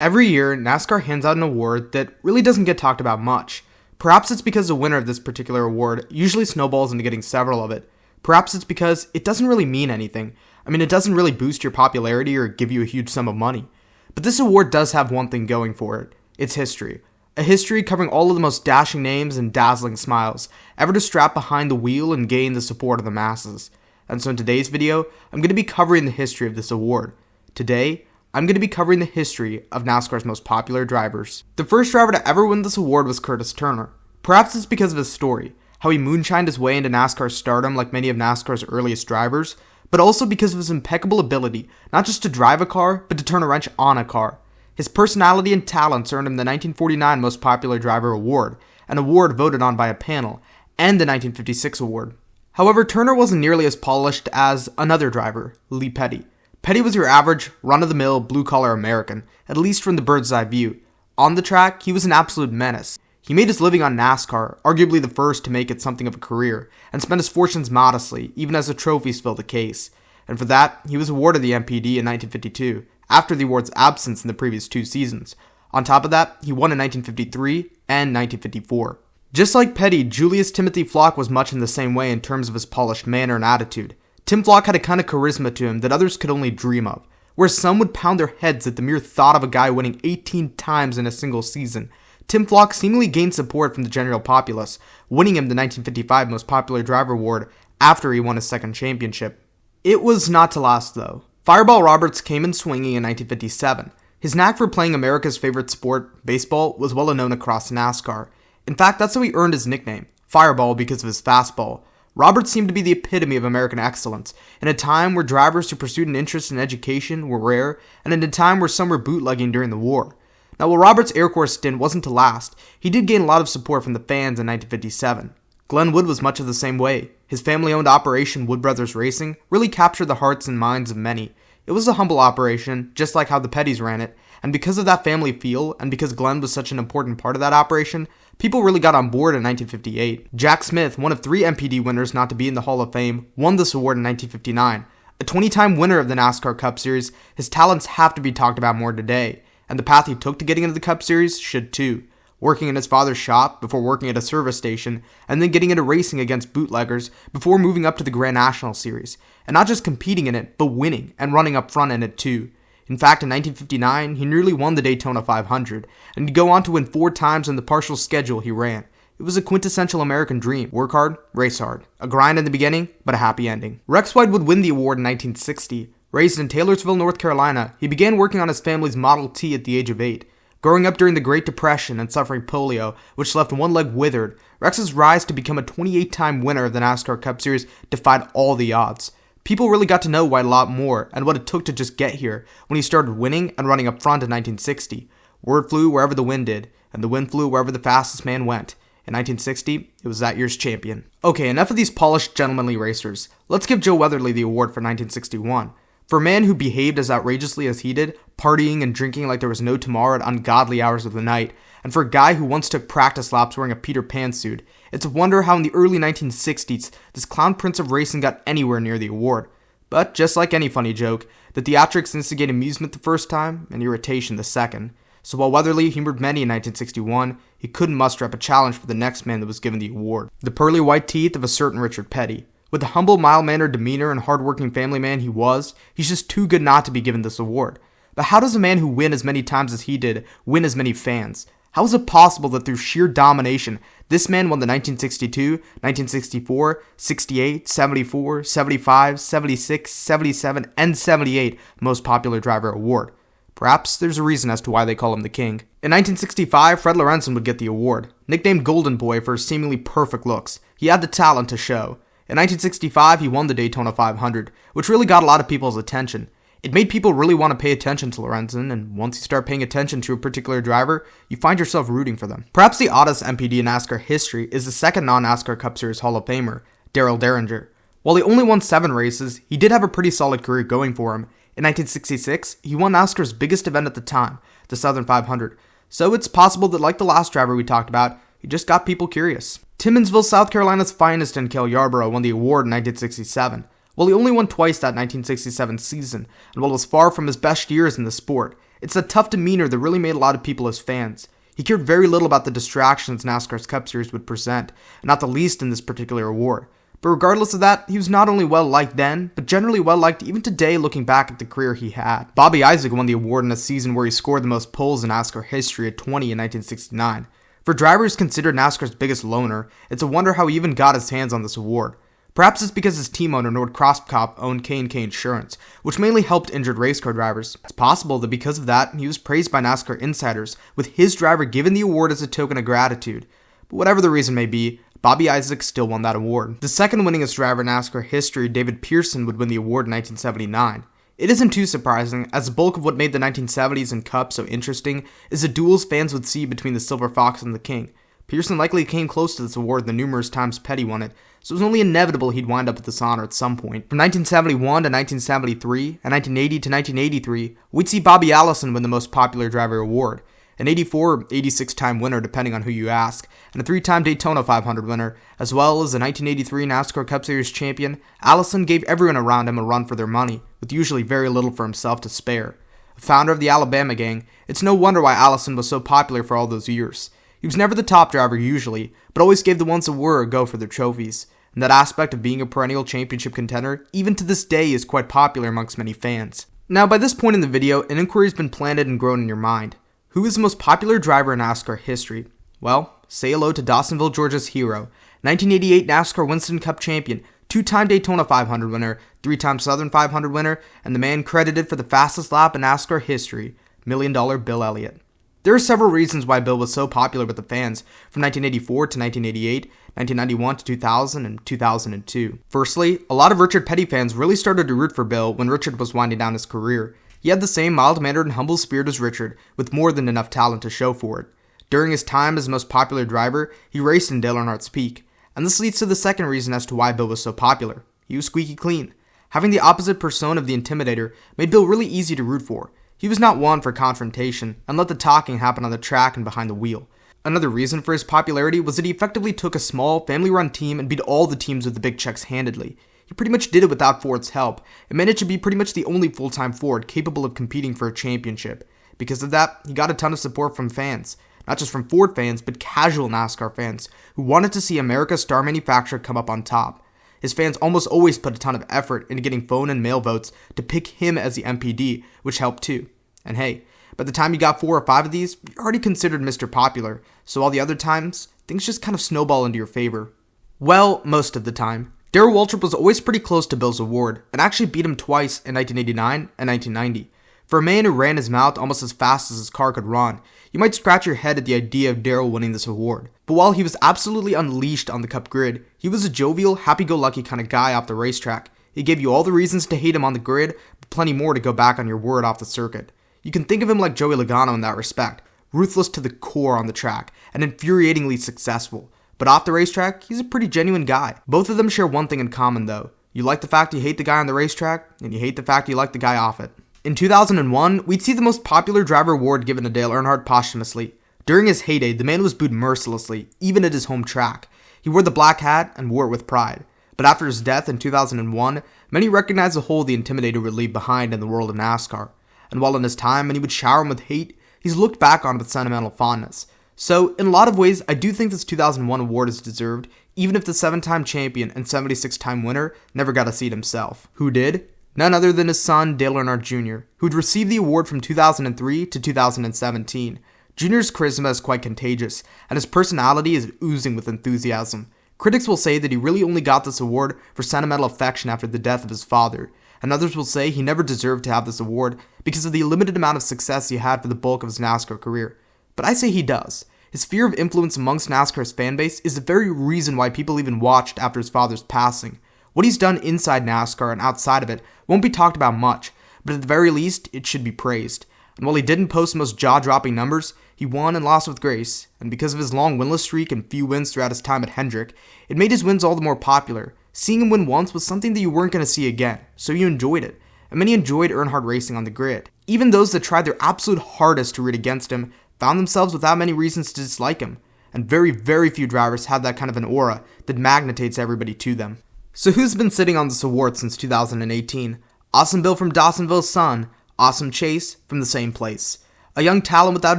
Every year, NASCAR hands out an award that really doesn't get talked about much. Perhaps it's because the winner of this particular award usually snowballs into getting several of it. Perhaps it's because it doesn't really mean anything. It doesn't really boost your popularity or give you a huge sum of money. But this award does have one thing going for it. It's history. A history covering all of the most dashing names and dazzling smiles, ever to strap behind the wheel and gain the support of the masses. And so in today's video, I'm going to be covering the history of this award. Today, I'm going to be covering the history of NASCAR's most popular drivers. The first driver to ever win this award was Curtis Turner. Perhaps it's because of his story, how he moonshined his way into NASCAR stardom like many of NASCAR's earliest drivers, but also because of his impeccable ability, not just to drive a car, but to turn a wrench on a car. His personality and talents earned him the 1949 Most Popular Driver Award, an award voted on by a panel, and the 1956 award. However, Turner wasn't nearly as polished as another driver, Lee Petty. Petty was your average, run-of-the-mill, blue-collar American, at least from the bird's eye view. On the track, he was an absolute menace. He made his living on NASCAR, arguably the first to make it something of a career, and spent his fortunes modestly, even as the trophies filled the case. And for that, he was awarded the MPD in 1952, after the award's absence in the previous 2 seasons. On top of that, he won in 1953 and 1954. Just like Petty, Julius Timothy Flock was much in the same way in terms of his polished manner and attitude. Tim Flock had a kind of charisma to him that others could only dream of, where some would pound their heads at the mere thought of a guy winning 18 times in a single season. Tim Flock seemingly gained support from the general populace, winning him the 1955 Most Popular Driver Award after he won his second championship. It was not to last though. Fireball Roberts came in swinging in 1957. His knack for playing America's favorite sport, baseball, was well known across NASCAR. In fact, that's how he earned his nickname, Fireball, because of his fastball. Roberts seemed to be the epitome of American excellence, in a time where drivers who pursued an interest in education were rare, and in a time where some were bootlegging during the war. Now, while Roberts' Air Force stint wasn't to last, he did gain a lot of support from the fans in 1957. Glenn Wood was much of the same way. His family-owned operation, Wood Brothers Racing, really captured the hearts and minds of many. It was a humble operation, just like how the Pettys ran it, and because of that family feel, and because Glenn was such an important part of that operation, people really got on board in 1958. Jack Smith, one of 3 MPD winners not to be in the Hall of Fame, won this award in 1959. A 20-time winner of the NASCAR Cup Series, his talents have to be talked about more today, and the path he took to getting into the Cup Series should too. Working in his father's shop, before working at a service station, and then getting into racing against bootleggers, before moving up to the Grand National Series, and not just competing in it, but winning, and running up front in it too. In fact, in 1959, he nearly won the Daytona 500, and he'd go on to win 4 times in the partial schedule he ran. It was a quintessential American dream. Work hard, race hard. A grind in the beginning, but a happy ending. Rex White would win the award in 1960. Raised in Taylorsville, North Carolina, he began working on his family's Model T at the age of 8. Growing up during the Great Depression and suffering polio, which left one leg withered, Rex's rise to become a 28-time winner of the NASCAR Cup Series defied all the odds. People really got to know White a lot more and what it took to just get here when he started winning and running up front in 1960. Word flew wherever the wind did, and the wind flew wherever the fastest man went. In 1960, it was that year's champion. Okay, enough of these polished, gentlemanly racers. Let's give Joe Weatherly the award for 1961. For a man who behaved as outrageously as he did, partying and drinking like there was no tomorrow at ungodly hours of the night, and for a guy who once took practice laps wearing a Peter Pan suit, it's a wonder how in the early 1960s, this clown prince of racing got anywhere near the award. But just like any funny joke, the theatrics instigate amusement the first time, and irritation the second. So while Weatherly humored many in 1961, he couldn't muster up a challenge for the next man that was given the award. The pearly white teeth of a certain Richard Petty. With the humble, mild-mannered demeanor and hard-working family man he was, he's just too good not to be given this award. But how does a man who win as many times as he did win as many fans? How is it possible that through sheer domination, this man won the 1962, 1964, 68, 74, 75, 76, 77, and 78 Most Popular Driver Award? Perhaps there's a reason as to why they call him the king. In 1965, Fred Lorenzen would get the award. Nicknamed Golden Boy for his seemingly perfect looks, he had the talent to show. In 1965, he won the Daytona 500, which really got a lot of people's attention. It made people really want to pay attention to Lorenzen, and once you start paying attention to a particular driver, you find yourself rooting for them. Perhaps the oddest MPD in NASCAR history is the second non-NASCAR Cup Series Hall of Famer, Darrell Derringer. While he only won 7 races, he did have a pretty solid career going for him. In 1966, he won NASCAR's biggest event at the time, the Southern 500. So it's possible that like the last driver we talked about, he just got people curious. Timmonsville, South Carolina's finest in Cale Yarborough won the award in 1967. While he only won twice that 1967 season, and while it was far from his best years in the sport, It's that tough demeanor that really made a lot of people his fans. He cared very little about the distractions NASCAR's Cup Series would present, not the least in this particular award. But regardless of that, he was not only well liked then, but generally well liked even today looking back at the career he had. Bobby Isaac won the award in a season where he scored the most poles in NASCAR history at 20 in 1969. For drivers considered NASCAR's biggest loner, it's a wonder how he even got his hands on this award. Perhaps it's because his team owner Nord Kroskop owned K&K Insurance, which mainly helped injured race car drivers. It's possible that because of that, he was praised by NASCAR insiders, with his driver given the award as a token of gratitude. But whatever the reason may be, Bobby Isaac still won that award. The second winningest driver in NASCAR history, David Pearson, would win the award in 1979. It isn't too surprising, as the bulk of what made the 1970s and Cup so interesting is the duels fans would see between the Silver Fox and the King. Pearson likely came close to this award the numerous times Petty won it, so it was only inevitable he'd wind up with this honor at some point. From 1971 to 1973 and 1980 to 1983, we'd see Bobby Allison win the Most Popular Driver award. An 84 or 86-time winner depending on who you ask, and a 3-time Daytona 500 winner, as well as a 1983 NASCAR Cup Series champion, Allison gave everyone around him a run for their money, with usually very little for himself to spare. A founder of the Alabama gang, it's no wonder why Allison was so popular for all those years. He was never the top driver usually, but always gave the ones that were a go for their trophies. And that aspect of being a perennial championship contender, even to this day, is quite popular amongst many fans. Now, by this point in the video, an inquiry has been planted and grown in your mind. Who is the most popular driver in NASCAR history? Well, say hello to Dawsonville, Georgia's hero, 1988 NASCAR Winston Cup champion, 2-time Daytona 500 winner, 3-time Southern 500 winner, and the man credited for the fastest lap in NASCAR history, $1 Million Bill Elliott. There are several reasons why Bill was so popular with the fans from 1984 to 1988, 1991 to 2000, and 2002. Firstly, a lot of Richard Petty fans really started to root for Bill when Richard was winding down his career. He had the same mild-mannered and humble spirit as Richard, with more than enough talent to show for it. During his time as the most popular driver, he raced in Dale Earnhardt's peak. And this leads to the second reason as to why Bill was so popular. He was squeaky clean. Having the opposite persona of the Intimidator made Bill really easy to root for. He was not one for confrontation, and let the talking happen on the track and behind the wheel. Another reason for his popularity was that he effectively took a small, family-run team and beat all the teams with the big checks handedly. He pretty much did it without Ford's help, and managed to be pretty much the only full-time Ford capable of competing for a championship. Because of that, he got a ton of support from fans. Not just from Ford fans, but casual NASCAR fans, who wanted to see America's star manufacturer come up on top. His fans almost always put a ton of effort into getting phone and mail votes to pick him as the MPD, which helped too. And hey, by the time you got 4 or 5 of these, you're already considered Mr. Popular, so all the other times, things just kind of snowball into your favor. Well, most of the time. Darrell Waltrip was always pretty close to Bill's award, and actually beat him twice in 1989 and 1990. For a man who ran his mouth almost as fast as his car could run, you might scratch your head at the idea of Darrell winning this award. But while he was absolutely unleashed on the Cup grid, he was a jovial, happy-go-lucky kind of guy off the racetrack. He gave you all the reasons to hate him on the grid, but plenty more to go back on your word off the circuit. You can think of him like Joey Logano in that respect, ruthless to the core on the track, and infuriatingly successful. But off the racetrack, he's a pretty genuine guy. Both of them share one thing in common though. You like the fact you hate the guy on the racetrack, and you hate the fact you like the guy off it. In 2001, we'd see the most popular driver award given to Dale Earnhardt posthumously. During his heyday, the man was booed mercilessly, even at his home track. He wore the black hat and wore it with pride. But after his death in 2001, many recognized the hole the Intimidator would leave behind in the world of NASCAR. And while in his time many would shower him with hate, he's looked back on with sentimental fondness. So, in a lot of ways, I do think this 2001 award is deserved, even if the 7-time champion and 76-time winner never got a seat himself. Who did? None other than his son, Dale Earnhardt Jr., who'd received the award from 2003 to 2017. Jr.'s charisma is quite contagious, and his personality is oozing with enthusiasm. Critics will say that he really only got this award for sentimental affection after the death of his father, and others will say he never deserved to have this award because of the limited amount of success he had for the bulk of his NASCAR career. But I say he does. His fear of influence amongst NASCAR's fanbase is the very reason why people even watched after his father's passing. What he's done inside NASCAR and outside of it won't be talked about much, but at the very least, it should be praised. And while he didn't post the most jaw-dropping numbers, he won and lost with grace, and because of his long winless streak and few wins throughout his time at Hendrick, it made his wins all the more popular. Seeing him win once was something that you weren't going to see again, so you enjoyed it. And many enjoyed Earnhardt racing on the grid. Even those that tried their absolute hardest to root against him found themselves without many reasons to dislike him, and very, very few drivers have that kind of an aura that magnetates everybody to them. So who's been sitting on this award since 2018? Awesome Bill from Dawsonville's son, Awesome Chase from the same place. A young talent without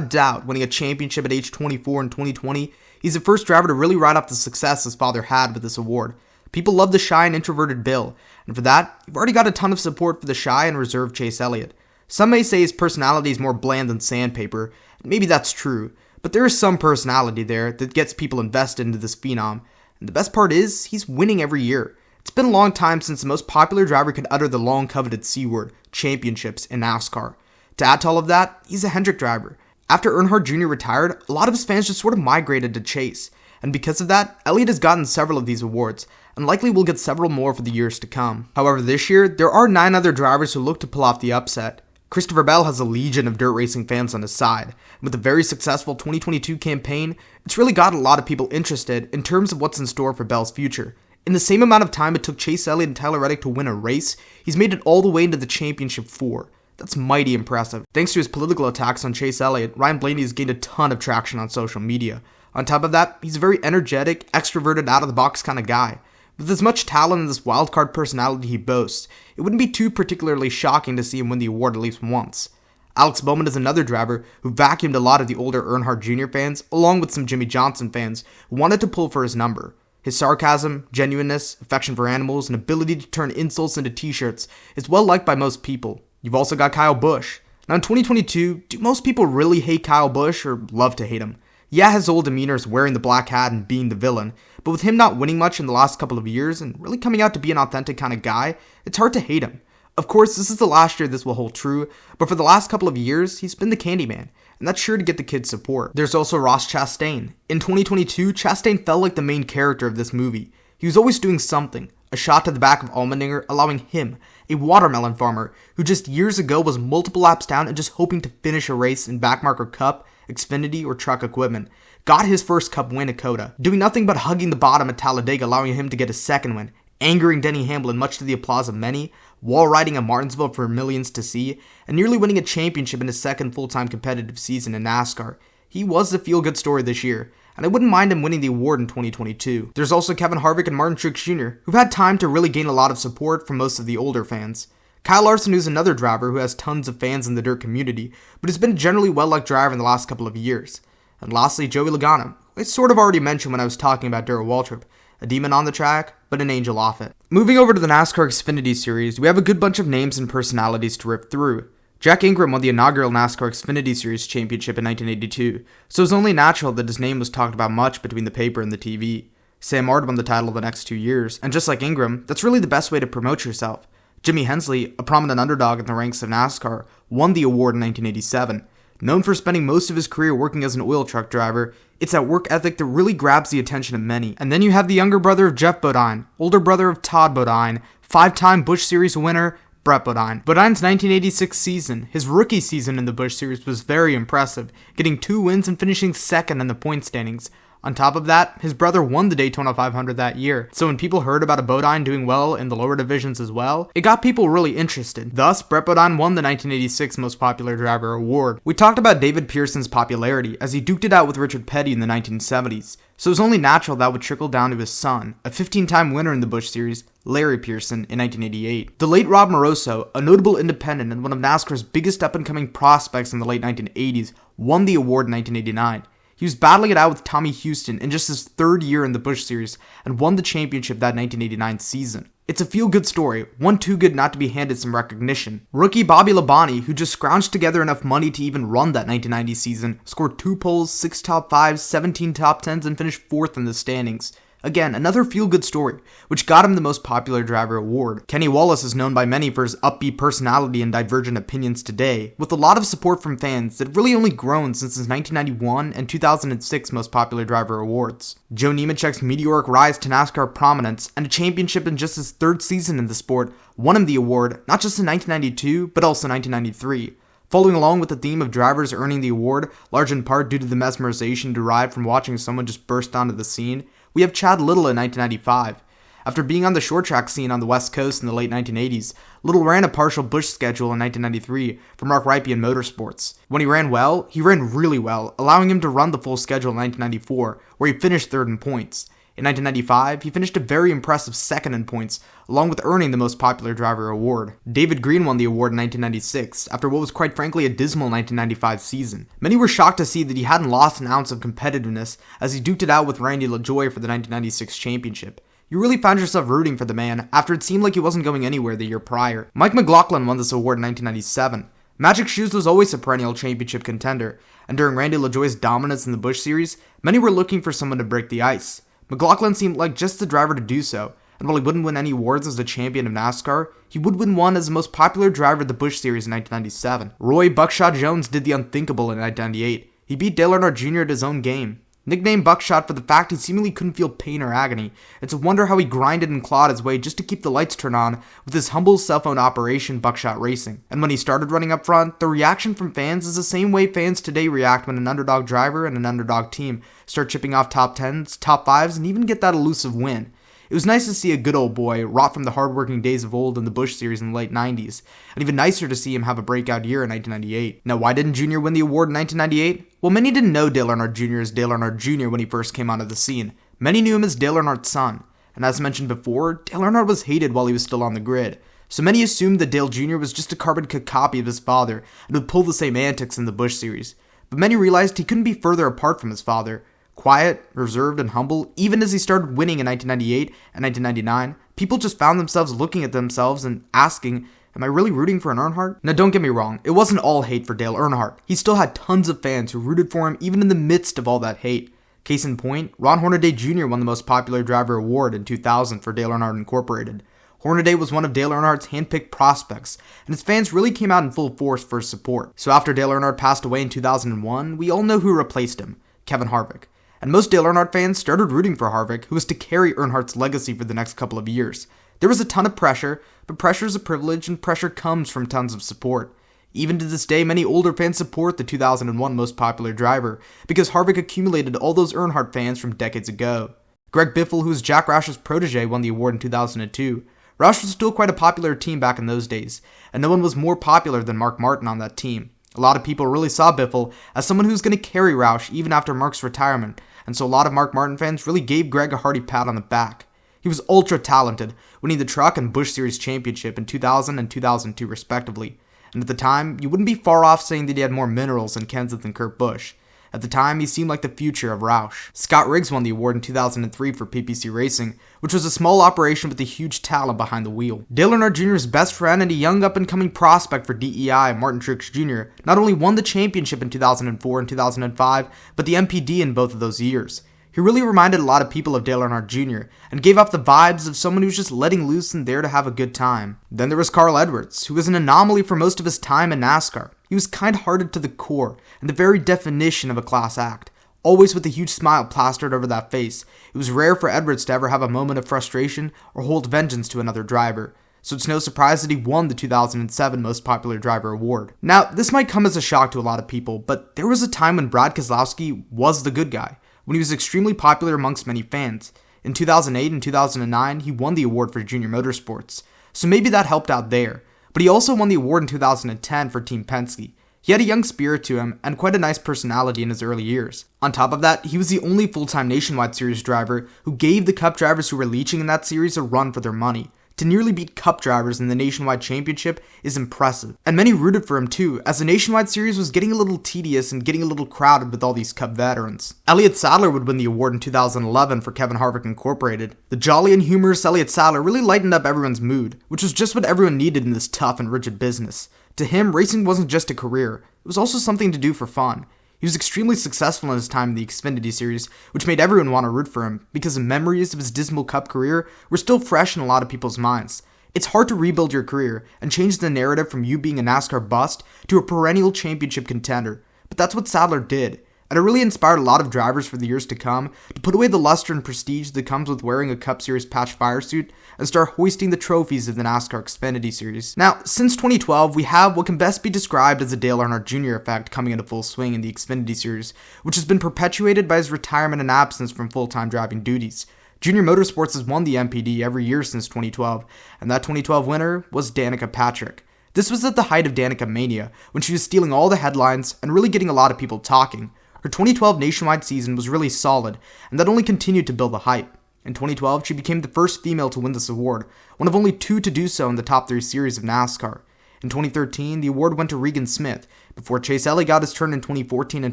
a doubt, winning a championship at age 24 in 2020, he's the first driver to really ride off the success his father had with this award. People love the shy and introverted Bill, and for that, you've already got a ton of support for the shy and reserved Chase Elliott. Some may say his personality is more bland than sandpaper, and maybe that's true, but there is some personality there that gets people invested into this phenom, and the best part is, he's winning every year. It's been a long time since the most popular driver could utter the long-coveted C word, championships, in NASCAR. To add to all of that, he's a Hendrick driver. After Earnhardt Jr. retired, a lot of his fans just sort of migrated to Chase, and because of that, Elliott has gotten several of these awards, and likely will get several more for the years to come. However, this year, there are 9 other drivers who look to pull off the upset. Christopher Bell has a legion of dirt racing fans on his side. With a very successful 2022 campaign, it's really got a lot of people interested in terms of what's in store for Bell's future. In the same amount of time it took Chase Elliott and Tyler Reddick to win a race, he's made it all the way into the championship 4. That's mighty impressive. Thanks to his political attacks on Chase Elliott, Ryan Blaney has gained a ton of traction on social media. On top of that, he's a very energetic, extroverted, out-of-the-box kind of guy. With as much talent and this wildcard personality he boasts, it wouldn't be too particularly shocking to see him win the award at least once. Alex Bowman is another driver who vacuumed a lot of the older Earnhardt Jr. fans, along with some Jimmy Johnson fans who wanted to pull for his number. His sarcasm, genuineness, affection for animals, and ability to turn insults into t-shirts is well liked by most people. You've also got Kyle Busch. Now in 2022, do most people really hate Kyle Busch or love to hate him? Yeah, his old demeanor is wearing the black hat and being the villain, but with him not winning much in the last couple of years and really coming out to be an authentic kind of guy, it's hard to hate him. Of course, this is the last year this will hold true, but for the last couple of years, he's been the Candyman, and that's sure to get the kids' support. There's also Ross Chastain. In 2022, Chastain felt like the main character of this movie. He was always doing something. A shot to the back of Allmendinger allowing him, a watermelon farmer who just years ago was multiple laps down and just hoping to finish a race in backmarker Cup, Xfinity, or truck equipment, got his first Cup win at Coda, doing nothing but hugging the bottom at Talladega, allowing him to get his second win, angering Denny Hamlin much to the applause of many, wall riding at Martinsville for millions to see, and nearly winning a championship in his second full-time competitive season in NASCAR. He was the feel-good story this year, and I wouldn't mind him winning the award in 2022. There's also Kevin Harvick and Martin Truex Jr., who've had time to really gain a lot of support from most of the older fans. Kyle Larson, who's another driver who has tons of fans in the dirt community, but has been a generally well-liked driver in the last couple of years. And lastly, Joey Logano, who I sort of already mentioned when I was talking about Darrell Waltrip. A demon on the track, but an angel off it. Moving over to the NASCAR Xfinity Series, we have a good bunch of names and personalities to rip through. Jack Ingram won the inaugural NASCAR Xfinity Series championship in 1982, so it was only natural that his name was talked about much between the paper and the TV. Sam Ard won the title the next 2 years, and just like Ingram, that's really the best way to promote yourself. Jimmy Hensley, a prominent underdog in the ranks of NASCAR, won the award in 1987. Known for spending most of his career working as an oil truck driver, it's that work ethic that really grabs the attention of many. And then you have the younger brother of Jeff Bodine, older brother of Todd Bodine, 5-time Busch Series winner, Brett Bodine. Bodine's 1986 season, his rookie season in the Busch Series, was very impressive, getting 2 wins and finishing second in the point standings. On top of that, his brother won the Daytona 500 that year, so when people heard about a Bodine doing well in the lower divisions as well, it got people really interested. Thus, Brett Bodine won the 1986 Most Popular Driver award. We talked about David Pearson's popularity as he duked it out with Richard Petty in the 1970s, so it was only natural that would trickle down to his son, a 15-time winner in the Busch Series, Larry Pearson, in 1988. The late Rob Moroso, a notable independent and one of NASCAR's biggest up-and-coming prospects in the late 1980s, won the award in 1989. He was battling it out with Tommy Houston in just his 3rd year in the Busch Series and won the championship that 1989 season. It's a feel-good story, one too good not to be handed some recognition. Rookie Bobby Labonte, who just scrounged together enough money to even run that 1990 season, scored 2 poles, 6 top 5s, 17 top 10s, and finished 4th in the standings. Again, another feel-good story, which got him the Most Popular Driver award. Kenny Wallace is known by many for his upbeat personality and divergent opinions today, with a lot of support from fans that have really only grown since his 1991 and 2006 Most Popular Driver awards. Joe Nemechek's meteoric rise to NASCAR prominence and a championship in just his 3rd season in the sport won him the award not just in 1992, but also 1993. Following along with the theme of drivers earning the award, large in part due to the mesmerization derived from watching someone just burst onto the scene, we have Chad Little in 1995. After being on the short track scene on the West Coast in the late 1980s, Little ran a partial Busch schedule in 1993 for Mark Ripien Motorsports. When he ran well, he ran really well, allowing him to run the full schedule in 1994, where he finished 3rd in points. In 1995, he finished a very impressive second in points, along with earning the Most Popular Driver award. David Green won the award in 1996, after what was quite frankly a dismal 1995 season. Many were shocked to see that he hadn't lost an ounce of competitiveness as he duked it out with Randy LaJoie for the 1996 championship. You really found yourself rooting for the man after it seemed like he wasn't going anywhere the year prior. Mike McLaughlin won this award in 1997. Magic Shoes was always a perennial championship contender, and during Randy LaJoie's dominance in the Busch Series, many were looking for someone to break the ice. McLaughlin seemed like just the driver to do so, and while he wouldn't win any awards as the champion of NASCAR, he would win one as the most popular driver of the Busch Series in 1997. Roy Buckshot Jones did the unthinkable in 1998. He beat Dale Earnhardt Jr. at his own game. Nicknamed Buckshot for the fact he seemingly couldn't feel pain or agony, it's a wonder how he grinded and clawed his way just to keep the lights turned on with his humble cell phone operation Buckshot Racing. And when he started running up front, the reaction from fans is the same way fans today react when an underdog driver and an underdog team start chipping off top 10s, top 5s, and even get that elusive win. It was nice to see a good old boy wrought from the hardworking days of old in the Busch Series in the late 90s, and even nicer to see him have a breakout year in 1998. Now, why didn't Jr. win the award in 1998? Well, many didn't know Dale Earnhardt Jr. as Dale Earnhardt Jr. when he first came onto the scene. Many knew him as Dale Earnhardt's son, and as mentioned before, Dale Earnhardt was hated while he was still on the grid. So many assumed that Dale Jr. was just a carbon copy of his father and would pull the same antics in the Busch Series. But many realized he couldn't be further apart from his father. Quiet, reserved, and humble, even as he started winning in 1998 and 1999, people just found themselves looking at themselves and asking, am I really rooting for an Earnhardt? Now don't get me wrong, it wasn't all hate for Dale Earnhardt. He still had tons of fans who rooted for him even in the midst of all that hate. Case in point, Ron Hornaday Jr. won the Most Popular Driver award in 2000 for Dale Earnhardt Incorporated. Hornaday was one of Dale Earnhardt's handpicked prospects, and his fans really came out in full force for his support. So after Dale Earnhardt passed away in 2001, we all know who replaced him, Kevin Harvick. And most Dale Earnhardt fans started rooting for Harvick, who was to carry Earnhardt's legacy for the next couple of years. There was a ton of pressure, but pressure is a privilege and pressure comes from tons of support. Even to this day, many older fans support the 2001 Most Popular Driver, because Harvick accumulated all those Earnhardt fans from decades ago. Greg Biffle, who was Jack Roush's protege, won the award in 2002. Roush was still quite a popular team back in those days, and no one was more popular than Mark Martin on that team. A lot of people really saw Biffle as someone who was going to carry Roush even after Mark's retirement, and so a lot of Mark Martin fans really gave Greg a hearty pat on the back. He was ultra talented, winning the Truck and Busch Series championship in 2000 and 2002 respectively, and at the time, you wouldn't be far off saying that he had more minerals in Kenseth than Kurt Busch. At the time, he seemed like the future of Roush. Scott Riggs won the award in 2003 for PPC Racing, which was a small operation with a huge talent behind the wheel. Dale Earnhardt Jr.'s best friend and a young up-and-coming prospect for DEI, Martin Truex Jr., not only won the championship in 2004 and 2005, but the MPD in both of those years. He really reminded a lot of people of Dale Earnhardt Jr. and gave off the vibes of someone who was just letting loose and there to have a good time. Then there was Carl Edwards, who was an anomaly for most of his time in NASCAR. He was kind-hearted to the core and the very definition of a class act, always with a huge smile plastered over that face. It was rare for Edwards to ever have a moment of frustration or hold vengeance to another driver. So it's no surprise that he won the 2007 Most Popular Driver award. Now, this might come as a shock to a lot of people, but there was a time when Brad Keselowski was the good guy, when he was extremely popular amongst many fans. In 2008 and 2009, he won the award for Junior Motorsports, so maybe that helped out there. But he also won the award in 2010 for Team Penske. He had a young spirit to him and quite a nice personality in his early years. On top of that, he was the only full-time Nationwide Series driver who gave the Cup drivers who were leeching in that series a run for their money. To nearly beat Cup drivers in the Nationwide Championship is impressive, and many rooted for him too, as the Nationwide Series was getting a little tedious and getting a little crowded with all these Cup veterans. Elliott Sadler would win the award in 2011 for Kevin Harvick Incorporated. The jolly and humorous Elliott Sadler really lightened up everyone's mood, which was just what everyone needed in this tough and rigid business. To him, racing wasn't just a career, it was also something to do for fun. He was extremely successful in his time in the Xfinity Series, which made everyone want to root for him, because the memories of his dismal Cup career were still fresh in a lot of people's minds. It's hard to rebuild your career and change the narrative from you being a NASCAR bust to a perennial championship contender, but that's what Sadler did, and it really inspired a lot of drivers for the years to come to put away the luster and prestige that comes with wearing a Cup Series patch fire suit and start hoisting the trophies of the NASCAR Xfinity Series. Now, since 2012, we have what can best be described as a Dale Earnhardt Jr. effect coming into full swing in the Xfinity Series, which has been perpetuated by his retirement and absence from full-time driving duties. Junior Motorsports has won the MPD every year since 2012, and that 2012 winner was Danica Patrick. This was at the height of Danica Mania, when she was stealing all the headlines and really getting a lot of people talking. Her 2012 nationwide season was really solid, and that only continued to build the hype. In 2012, she became the first female to win this award, one of only 2 to do so in the top 3 series of NASCAR. In 2013, the award went to Regan Smith, before Chase Elliott got his turn in 2014 and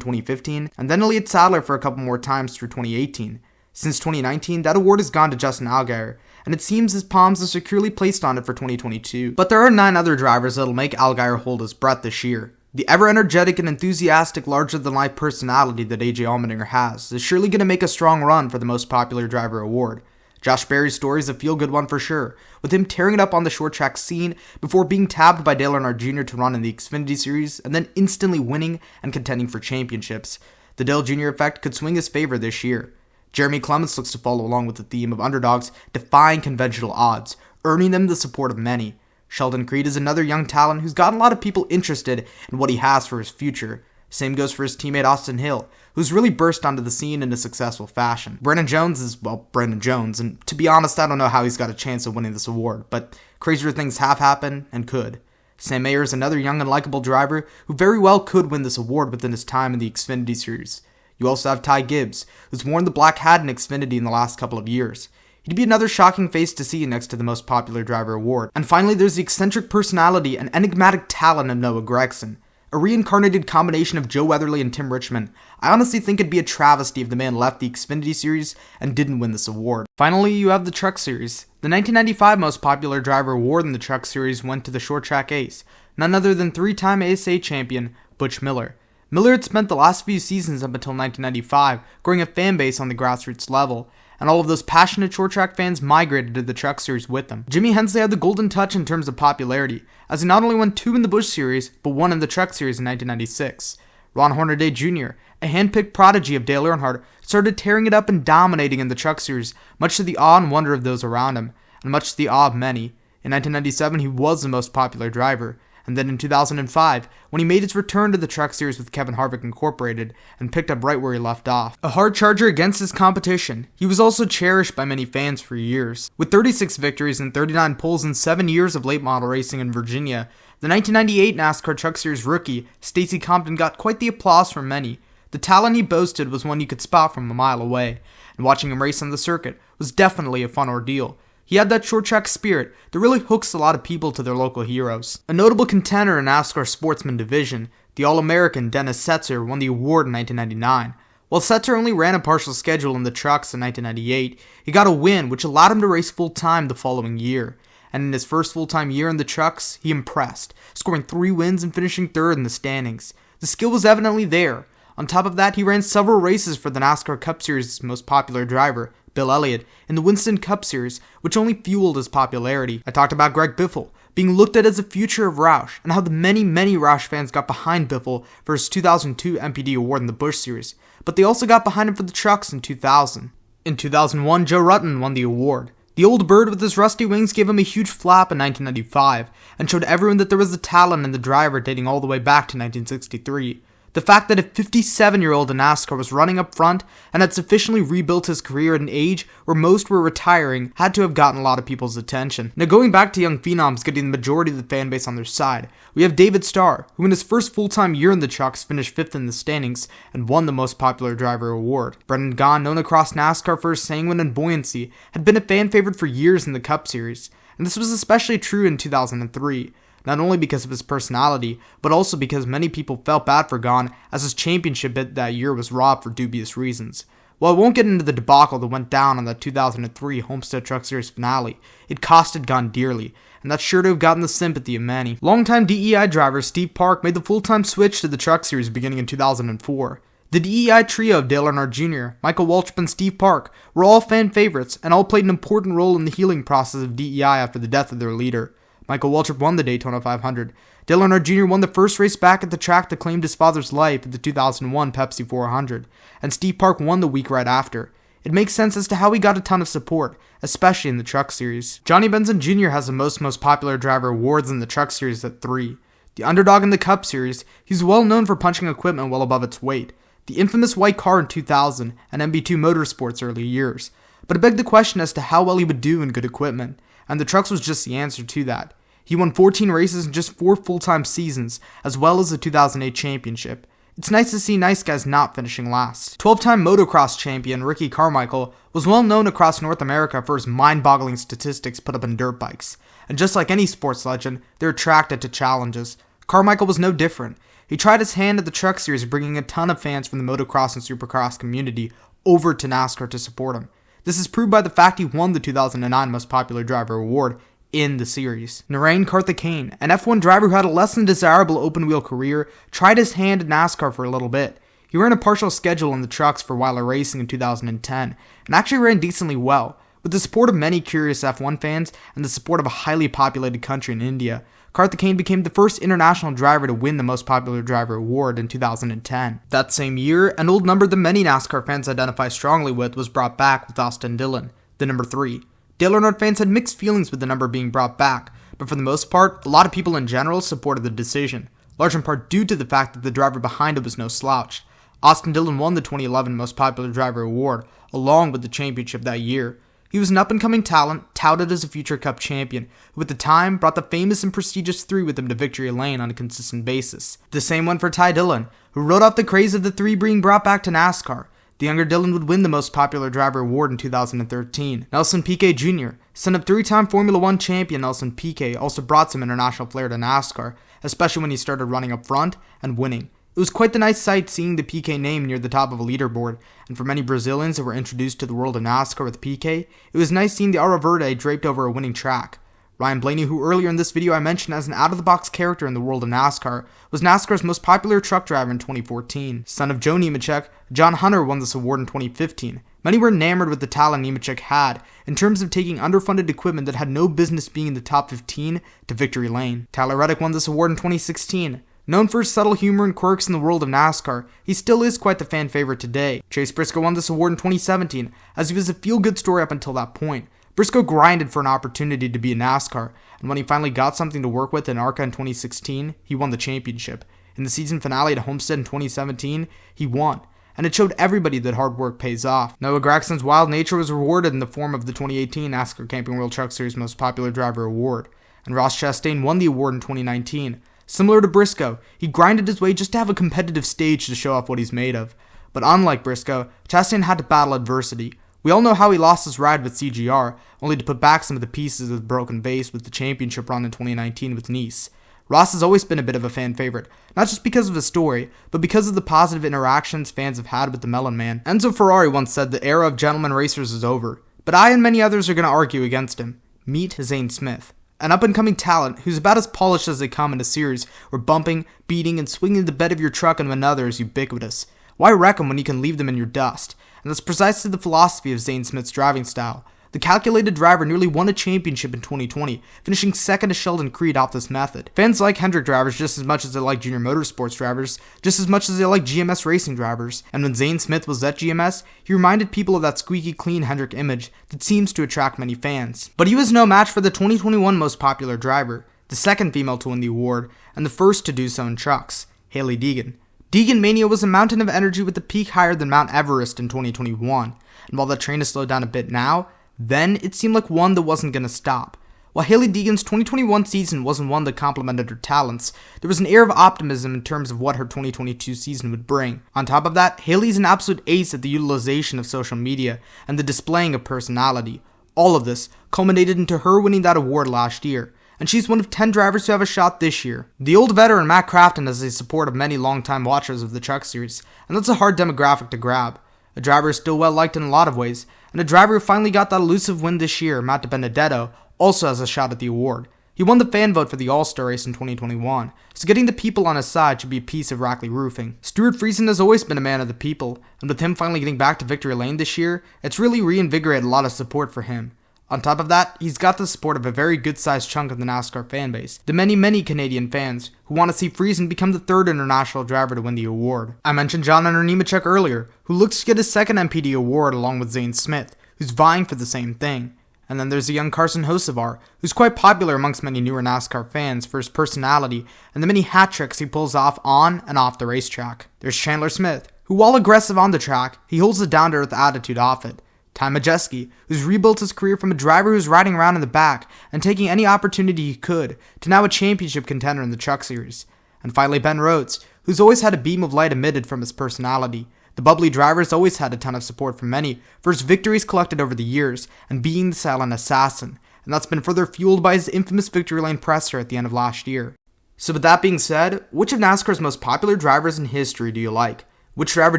2015, and then Elliott Sadler for a couple more times through 2018. Since 2019, that award has gone to Justin Allgaier, and it seems his palms are securely placed on it for 2022. But there are 9 other drivers that'll make Allgaier hold his breath this year. The ever-energetic and enthusiastic, larger-than-life personality that AJ Allmendinger has is surely going to make a strong run for the Most Popular Driver award. Josh Berry's story is a feel-good one for sure, with him tearing it up on the short track scene before being tabbed by Dale Earnhardt Jr. to run in the Xfinity Series and then instantly winning and contending for championships. The Dale Jr. effect could swing his favor this year. Jeremy Clements looks to follow along with the theme of underdogs defying conventional odds, earning them the support of many. Sheldon Creed is another young talent who's gotten a lot of people interested in what he has for his future. Same goes for his teammate Austin Hill, who's really burst onto the scene in a successful fashion. Brandon Jones is, well, Brandon Jones, and to be honest, I don't know how he's got a chance of winning this award, but crazier things have happened and could. Sam Mayer is another young and likable driver who very well could win this award within his time in the Xfinity Series. You also have Ty Gibbs, who's worn the black hat in Xfinity in the last couple of years. He'd be another shocking face to see next to the Most Popular Driver award. And finally, there's the eccentric personality and enigmatic talent of Noah Gragson. A reincarnated combination of Joe Weatherly and Tim Richmond. I honestly think it'd be a travesty if the man left the Xfinity Series and didn't win this award. Finally, you have the Truck Series. The 1995 Most Popular Driver award in the Truck Series went to the short track ace, none other than 3-time ASA champion Butch Miller. Miller had spent the last few seasons up until 1995 growing a fan base on the grassroots level, and all of those passionate short track fans migrated to the Truck Series with them. Jimmy Hensley had the golden touch in terms of popularity, as he not only won 2 in the Busch Series, but 1 in the Truck Series in 1996. Ron Hornaday Jr., a hand-picked prodigy of Dale Earnhardt, started tearing it up and dominating in the Truck Series, much to the awe and wonder of those around him, and much to the awe of many. In 1997, he was the most popular driver. And then in 2005, when he made his return to the Truck Series with Kevin Harvick Incorporated and picked up right where he left off. A hard charger against his competition, he was also cherished by many fans for years. With 36 victories and 39 poles in 7 years of late model racing in Virginia, the 1998 NASCAR Truck Series rookie, Stacey Compton, got quite the applause from many. The talent he boasted was one you could spot from a mile away, and watching him race on the circuit was definitely a fun ordeal. He had that short track spirit that really hooks a lot of people to their local heroes. A notable contender in NASCAR Sportsman division, the All-American Dennis Setzer won the award in 1999. While Setzer only ran a partial schedule in the trucks in 1998, he got a win which allowed him to race full-time the following year. And in his first full-time year in the trucks, he impressed, scoring 3 wins and finishing 3rd in the standings. The skill was evidently there. On top of that, he ran several races for the NASCAR Cup Series' most popular driver, Bill Elliott, in the Winston Cup Series, which only fueled his popularity. I talked about Greg Biffle being looked at as the future of Roush, and how the many Roush fans got behind Biffle for his 2002 MPD award in the Busch Series, but they also got behind him for the trucks in 2000. In 2001, Joe Rutten won the award. The old bird with his rusty wings gave him a huge flap in 1995, and showed everyone that there was a talent in the driver dating all the way back to 1963. The fact that a 57-year-old in NASCAR was running up front and had sufficiently rebuilt his career at an age where most were retiring had to have gotten a lot of people's attention. Now, going back to young phenoms getting the majority of the fan base on their side, we have David Starr, who in his first full-time year in the trucks finished 5th in the standings and won the Most Popular Driver award. Brendan Gaughan, known across NASCAR for his sanguine and buoyancy, had been a fan favorite for years in the Cup Series, and this was especially true in 2003. Not only because of his personality, but also because many people felt bad for Gaughan as his championship bid that year was robbed for dubious reasons. While I won't get into the debacle that went down on the 2003 Homestead Truck Series finale, it costed Gaughan dearly, and that's sure to have gotten the sympathy of many. Longtime DEI driver Steve Park made the full-time switch to the Truck Series beginning in 2004. The DEI trio of Dale Earnhardt Jr., Michael Waltrip, and Steve Park were all fan favorites and all played an important role in the healing process of DEI after the death of their leader. Michael Waltrip won the Daytona 500. Dale Earnhardt Jr. won the first race back at the track that claimed his father's life at the 2001 Pepsi 400, and Steve Park won the week right after. It makes sense as to how he got a ton of support, especially in the Truck Series. Johnny Benson Jr. has the most popular driver awards in the Truck Series at 3. The underdog in the Cup Series, he's well known for punching equipment well above its weight. The infamous white car in 2000 and MB2 Motorsports early years. But it begged the question as to how well he would do in good equipment, and the trucks was just the answer to that. He won 14 races in just 4 full-time seasons, as well as the 2008 championship. it's nice to see nice guys not finishing last. 12-time motocross champion Ricky Carmichael was well known across North America for his mind-boggling statistics put up in dirt bikes, and just like any sports legend, they're attracted to challenges. Carmichael was no different. He tried his hand at the Truck Series, bringing a ton of fans from the motocross and supercross community over to NASCAR to support him. This is proved by the fact he won the 2009 Most Popular Driver award in the series. Narain Karthikeyan, an F1 driver who had a less than desirable open-wheel career, tried his hand at NASCAR for a little bit. He ran a partial schedule in the trucks for Weiler Racing in 2010, and actually ran decently well. With the support of many curious F1 fans and the support of a highly populated country in India, Karthikeyan became the first international driver to win the Most Popular Driver award in 2010. That same year, an old number that many NASCAR fans identify strongly with was brought back with Austin Dillon, the number 3. Dale Earnhardt fans had mixed feelings with the number being brought back, but for the most part, a lot of people in general supported the decision, large in part due to the fact that the driver behind it was no slouch. Austin Dillon won the 2011 Most Popular Driver award, along with the championship that year. He was an up-and-coming talent, touted as a future Cup champion, who at the time brought the famous and prestigious 3 with him to victory lane on a consistent basis. The same went for Ty Dillon, who rode off the craze of the 3 being brought back to NASCAR. The younger Dillon would win the Most Popular Driver award in 2013. Nelson Piquet Jr., son of 3-time Formula 1 champion Nelson Piquet, also brought some international flair to NASCAR, especially when he started running up front and winning. It was quite the nice sight seeing the Piquet name near the top of a leaderboard, and for many Brazilians that were introduced to the world of NASCAR with Piquet, it was nice seeing the Aura Verde draped over a winning track. Ryan Blaney, who earlier in this video I mentioned as an out-of-the-box character in the world of NASCAR, was NASCAR's most popular truck driver in 2014. Son of Joe Nemechek, John Hunter won this award in 2015. Many were enamored with the talent Nemechek had in terms of taking underfunded equipment that had no business being in the top 15 to victory lane. Tyler Reddick won this award in 2016. Known for his subtle humor and quirks in the world of NASCAR, he still is quite the fan favorite today. Chase Briscoe won this award in 2017, as he was a feel-good story up until that point. Briscoe grinded for an opportunity to be in NASCAR, and when he finally got something to work with in ARCA in 2016, he won the championship. In the season finale at Homestead in 2017, he won, and it showed everybody that hard work pays off. Noah Gragson's wild nature was rewarded in the form of the 2018 NASCAR Camping World Truck Series Most Popular Driver award, and Ross Chastain won the award in 2019. Similar to Briscoe, he grinded his way just to have a competitive stage to show off what he's made of. But unlike Briscoe, Chastain had to battle adversity. We all know how he lost his ride with CGR, only to put back some of the pieces of the broken base with the championship run in 2019 with Nice. Ross has always been a bit of a fan favorite, not just because of his story, but because of the positive interactions fans have had with the Melon Man. Enzo Ferrari once said the era of gentleman racers is over, but I and many others are going to argue against him. Meet Zane Smith, an up-and-coming talent who's about as polished as they come in a series where bumping, beating, and swinging the bed of your truck into another is ubiquitous. Why wreck them when you can leave them in your dust? And that's precisely the philosophy of Zane Smith's driving style. The calculated driver nearly won a championship in 2020, finishing second to Sheldon Creed off this method. Fans like Hendrick drivers just as much as they like Junior Motorsports drivers, just as much as they like GMS racing drivers. And when Zane Smith was at GMS, he reminded people of that squeaky clean Hendrick image that seems to attract many fans. But he was no match for the 2021 Most Popular Driver, the second female to win the award, and the first to do so in trucks, Hailie Deegan. Deegan Mania was a mountain of energy with a peak higher than Mount Everest in 2021, and while the train has slowed down a bit now, then it seemed like one that wasn't going to stop. While Hailie Deegan's 2021 season wasn't one that complemented her talents, there was an air of optimism in terms of what her 2022 season would bring. On top of that, Hailie's an absolute ace at the utilization of social media and the displaying of personality. All of this culminated into her winning that award last year, and she's one of 10 drivers who have a shot this year. The old veteran Matt Crafton has the support of many longtime watchers of the Truck Series, and that's a hard demographic to grab. A driver is still well liked in a lot of ways, and a driver who finally got that elusive win this year, Matt DiBenedetto, also has a shot at the award. He won the fan vote for the All-Star race in 2021, so getting the people on his side should be a piece of Rackley roofing. Stuart Friesen has always been a man of the people, and with him finally getting back to victory lane this year, it's really reinvigorated a lot of support for him. On top of that, he's got the support of a very good-sized chunk of the NASCAR fanbase, the many Canadian fans who want to see Friesen become the third international driver to win the award. I mentioned John Hunter Nemechek earlier, who looks to get his second MPD award along with Zane Smith, who's vying for the same thing. And then there's the young Carson Hocevar, who's quite popular amongst many newer NASCAR fans for his personality and the many hat tricks he pulls off on and off the racetrack. There's Chandler Smith, who while aggressive on the track, he holds a down-to-earth attitude off it. Ty Majeski, who's rebuilt his career from a driver who's riding around in the back and taking any opportunity he could to now a championship contender in the Truck Series. And finally Ben Rhodes, who's always had a beam of light emitted from his personality. The bubbly driver's always had a ton of support from many for his victories collected over the years and being the silent assassin, and that's been further fueled by his infamous victory lane presser at the end of last year. So with that being said, which of NASCAR's most popular drivers in history do you like? Which driver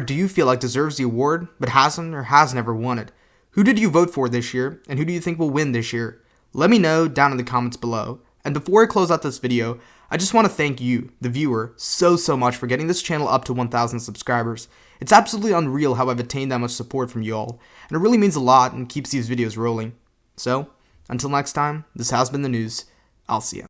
do you feel like deserves the award but hasn't or has never won it? Who did you vote for this year, and who do you think will win this year? Let me know down in the comments below. And before I close out this video, I just want to thank you, the viewer, so much for getting this channel up to 1,000 subscribers. It's absolutely unreal how I've attained that much support from you all, and it really means a lot and keeps these videos rolling. So, until next time, this has been the news. I'll see ya.